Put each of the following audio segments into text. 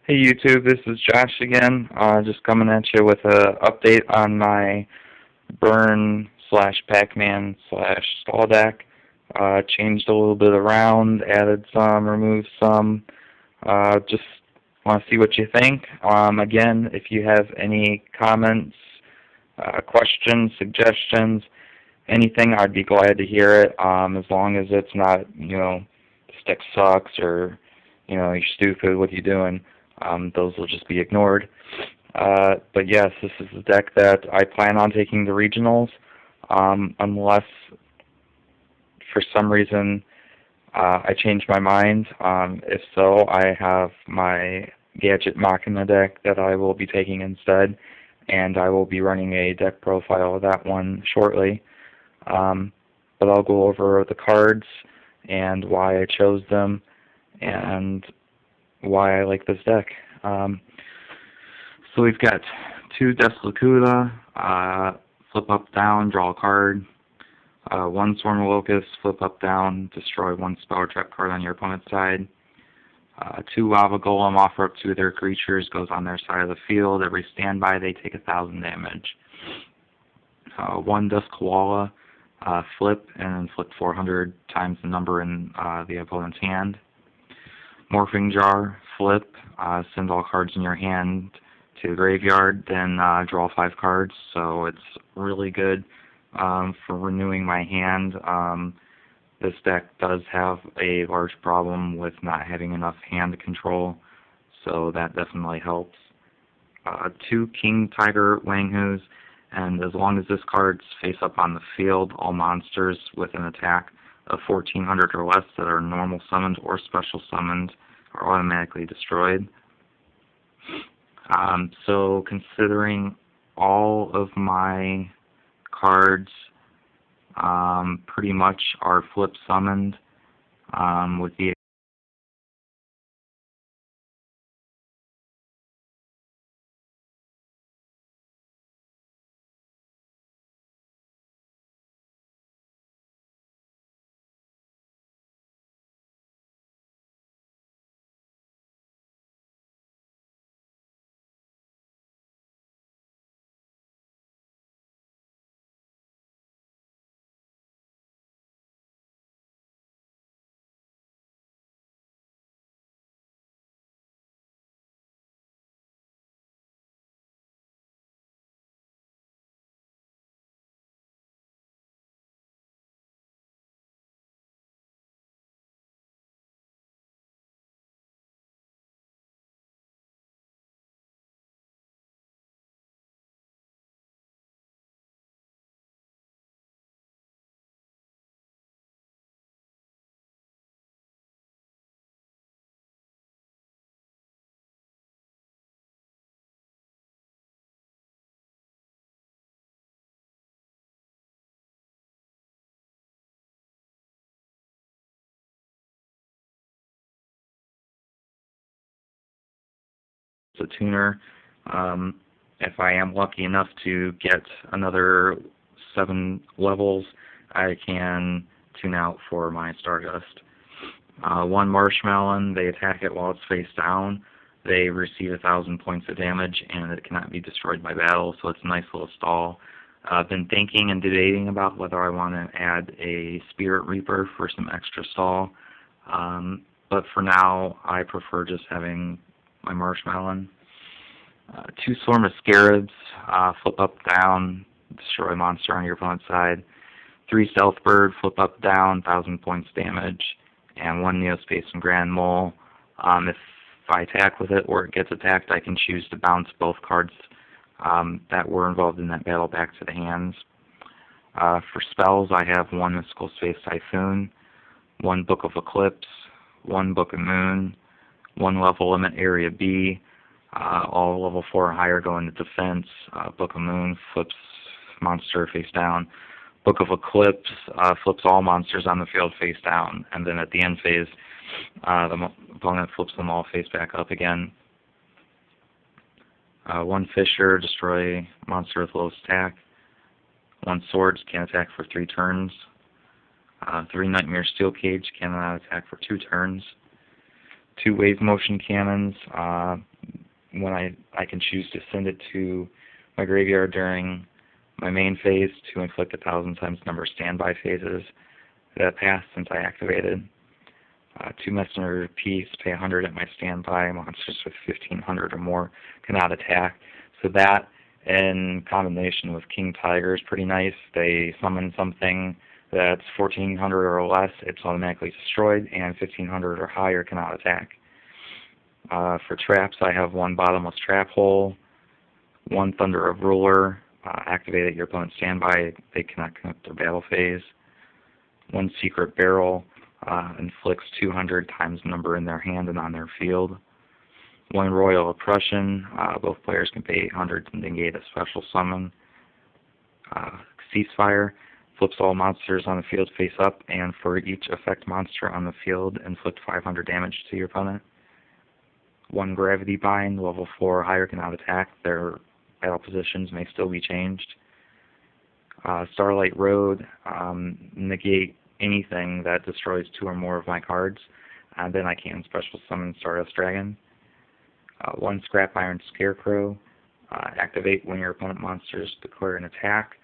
Hey YouTube, this is Josh again. Just coming at you with a update on my burn slash Pac-Man slash stall deck. Changed a little bit around, added some, removed some. Just want to see what you think. Again, if you have any comments, questions, suggestions, anything, I'd be glad to hear it. As long as it's not, the stick sucks or, you're stupid, what are you doing? Those will just be ignored. But yes, this is the deck that I plan on taking to regionals, unless for some reason I change my mind. If so, I have my Gadget Machina deck that I will be taking instead, and I will be running a deck profile of that one shortly. But I'll go over the cards and why I chose them and why I like this deck. So we've got 2 Deslocuta, flip up down, draw a card, 1 Swarm of Locusts, flip up down, destroy 1 spell or trap card on your opponent's side, 2 Lava Golem, offer up 2 of their creatures, goes on their side of the field, every standby they take 1,000 damage. 1 Dusk Koala, flip, and then flip 400 times the number in the opponent's hand. Morphing Jar, flip, send all cards in your hand to the graveyard, then draw 5 cards, so it's really good for renewing my hand. This deck does have a large problem with not having enough hand control, so that definitely helps. 2 King Tiger Wanghoos, and as long as this card's face up on the field, all monsters with an attack of 1400 or less that are normal summoned or special summoned are automatically destroyed. So considering all of my cards pretty much are flip summoned, with the tuner. If I am lucky enough to get another 7 levels, I can tune out for my Stardust. 1 Marshmallow, they attack it while it's face down. They receive 1,000 points of damage, and it cannot be destroyed by battle, so it's a nice little stall. I've been thinking and debating about whether I want to add a Spirit Reaper for some extra stall, but for now I prefer just having my Marshmallow. 2 Swarm of Scarabs, flip up, down, destroy a monster on your opponent's side. 3 Stealth Bird, flip up, down, 1,000 points damage. And 1 Neospace and Grand Mole. If I attack with it or it gets attacked, I can choose to bounce both cards that were involved in that battle back to the hands. For spells, I have 1 Mystical Space Typhoon, 1 Book of Eclipse, 1 Book of Moon, 1 Level Limit Area B. All level 4 or higher go into defense. Book of Moon flips monster face down. Book of Eclipse flips all monsters on the field face down, and then at the end phase, the opponent flips them all face back up again. 1 Fisher, destroy monster with lowest attack. 1 Swords, can attack for 3 turns. 3 Nightmare Steel Cage, cannot attack for 2 turns. 2 wave motion cannons. When I can choose to send it to my graveyard during my main phase to inflict 1,000 times the number of standby phases that passed since I activated. 2 messenger piece, pay 100 at my standby. Monsters with 1,500 or more cannot attack. So that, in combination with King Tiger, is pretty nice. They summon something that's 1,400 or less, it's automatically destroyed, and 1,500 or higher cannot attack. For traps, I have 1 bottomless trap hole, 1 Thunder of Ruler, activate at your opponent's standby, they cannot connect their battle phase. 1 secret barrel, inflicts 200 times the number in their hand and on their field. 1 royal oppression, both players can pay 800 to negate a special summon. Ceasefire, flips all monsters on the field face up, and for each effect monster on the field, inflict 500 damage to your opponent. 1 gravity bind, level 4 or higher cannot attack. Their battle positions may still be changed. Starlight Road, negate anything that destroys 2 or more of my cards. Then I can special summon Stardust Dragon. 1 Scrap Iron Scarecrow, activate when your opponent monsters declare an attack.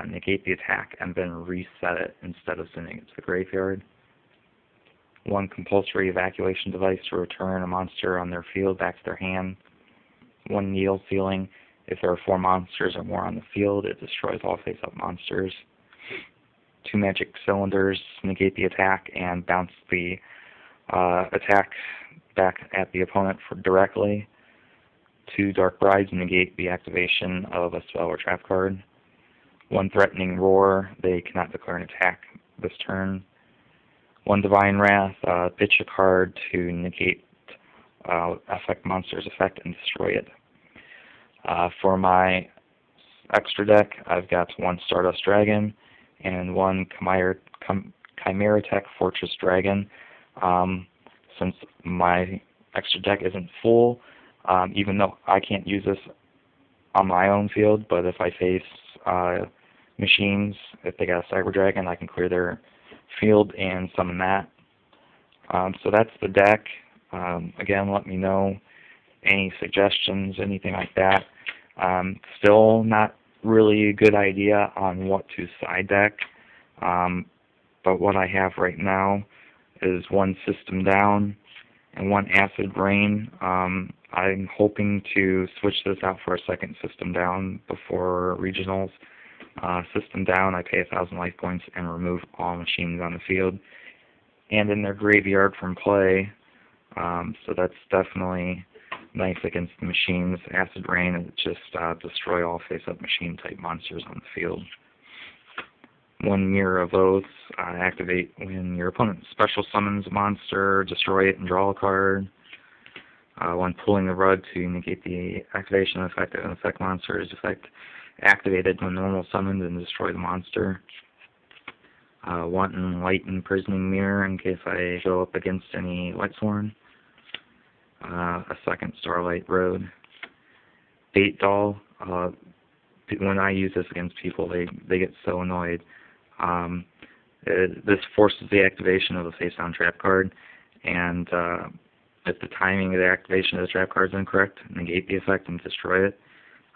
Negate the attack and then reset it instead of sending it to the graveyard. 1 Compulsory Evacuation Device to return a monster on their field back to their hand. 1 Needle Ceiling, if there are 4 monsters or more on the field, it destroys all face-up monsters. 2 Magic Cylinders, negate the attack and bounce the attack back at the opponent directly. 2 Dark Brides, negate the activation of a spell or trap card. 1 Threatening Roar, they cannot declare an attack this turn. 1 Divine Wrath, pitch a card to negate affect monster's effect and destroy it. For my extra deck, I've got 1 Stardust Dragon and 1 Chimera Tech Fortress Dragon. Since my extra deck isn't full, even though I can't use this on my own field, but if I face machines, if they got a Cyber Dragon, I can clear their field and summon that. So that's the deck. Again, let me know any suggestions, anything like that. Still not really a good idea on what to side deck, but what I have right now is 1 System Down and 1 Acid Rain. I'm hoping to switch this out for a 2nd System Down before regionals. System Down, I pay 1,000 life points and remove all machines on the field and in their graveyard from play. So that's definitely nice against the machines. Acid Rain, it just destroy all face-up machine type monsters on the field. 1 Mirror of Oaths, activate when your opponent special summons a monster, destroy it and draw a card. 1 Pulling the Rug to negate the activation effect of an effect monster is effect activated when normal summoned and destroy the monster. 1 Light Imprisoning Mirror in case I show up against any Lightsworn. A 2nd Starlight Road. Bait Doll, when I use this against people, they get so annoyed. This forces the activation of the face-down trap card, and if the timing of the activation of the trap card is incorrect, negate the effect and destroy it.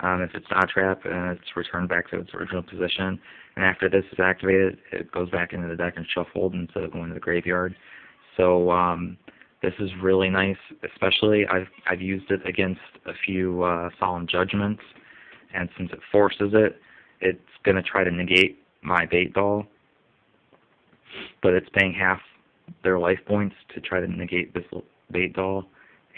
If it's not a trap, it's returned back to its original position, and after this is activated, it goes back into the deck and shuffled instead of going to the graveyard. So this is really nice, especially I've used it against a few Solemn Judgments, and since it forces it, it's going to try to negate my Bait Doll, but it's paying half their life points to try to negate this Bait Doll,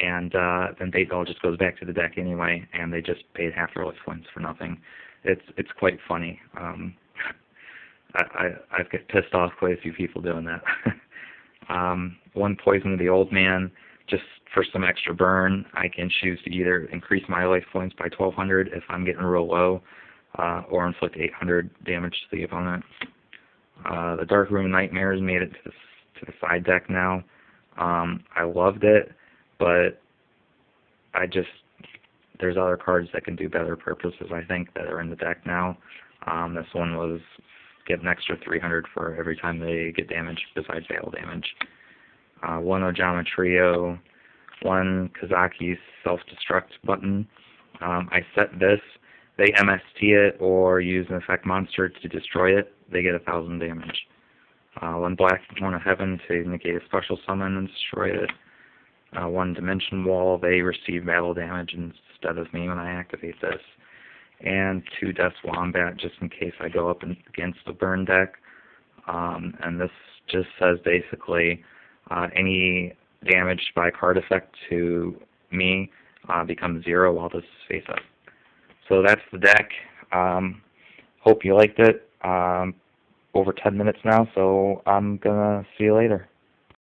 and then Bait Doll just goes back to the deck anyway, and they just paid half their life points for nothing. It's quite funny. I've got pissed off quite a few people doing that. 1 Poison of the Old Man, just for some extra burn, I can choose to either increase my life points by 1,200 if I'm getting real low, or inflict 800 damage to the opponent. The Dark Room Nightmares made it to the side deck now. I loved it, but there's other cards that can do better purposes, I think, that are in the deck now. This one was get an extra 300 for every time they get damage besides battle damage. one Ojama Trio, one Kazaki's self-destruct button. I set this. They MST it or use an effect monster to destroy it. They get 1,000 damage. One Black One of Heaven to negate a special summon and destroy it. One Dimension Wall, they receive battle damage instead of me when I activate this. And 2 Death's Wombat just in case I go up against the burn deck. And this just says basically any damage by card effect to me becomes 0 while this is face up. So that's the deck. Hope you liked it. Over 10 minutes now, so I'm gonna see you later.